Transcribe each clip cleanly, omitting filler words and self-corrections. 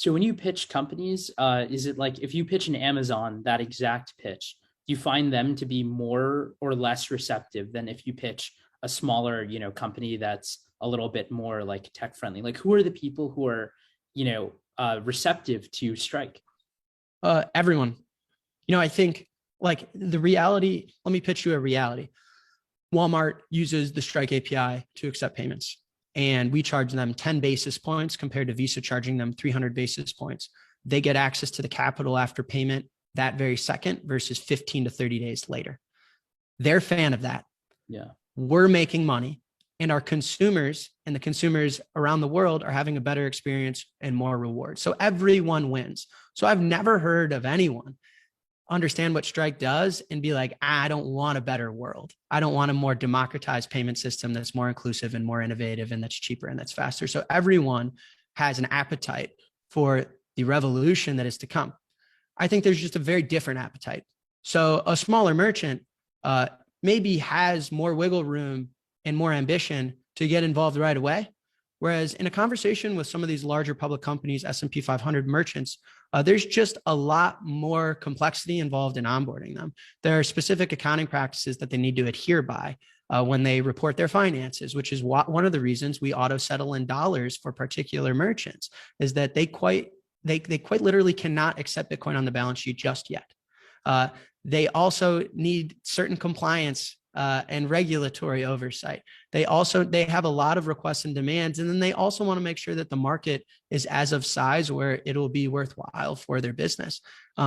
So when you pitch companies, is it like if you pitch an Amazon that exact pitch, do you find them to be more or less receptive than if you pitch a smaller, company that's a little bit more like tech friendly? Like who are the people who are, receptive to Strike? Everyone. I think like the reality, let me pitch you a reality. Walmart uses the Strike API to accept payments, and we charge them 10 basis points compared to Visa charging them 300 basis points. They get access to the capital after payment that very second versus 15 to 30 days later. They're a fan of that. Yeah. We're making money, and our consumers and the consumers around the world are having a better experience and more rewards. So everyone wins. So I've never heard of anyone understand what Strike does and be like, I don't want a better world. I don't want a more democratized payment system that's more inclusive and more innovative and that's cheaper and that's faster. So everyone has an appetite for the revolution that is to come. I think there's just a very different appetite. So a smaller merchant maybe has more wiggle room and more ambition to get involved right away. Whereas in a conversation with some of these larger public companies, S&P 500 merchants, there's just a lot more complexity involved in onboarding them. There are specific accounting practices that they need to adhere by when they report their finances, which is one of the reasons we auto settle in dollars for particular merchants, is that they quite literally cannot accept Bitcoin on the balance sheet just yet. They also need certain compliance and regulatory oversight. They have a lot of requests and demands, and then they also want to make sure that the market is as of size where it'll be worthwhile for their business,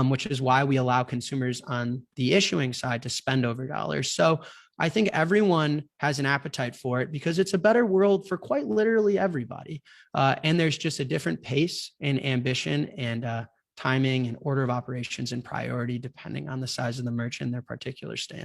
which is why we allow consumers on the issuing side to spend over dollars. So I think everyone has an appetite for it because it's a better world for quite literally everybody. And there's just a different pace and ambition and timing and order of operations and priority depending on the size of the merchant and their particular stand.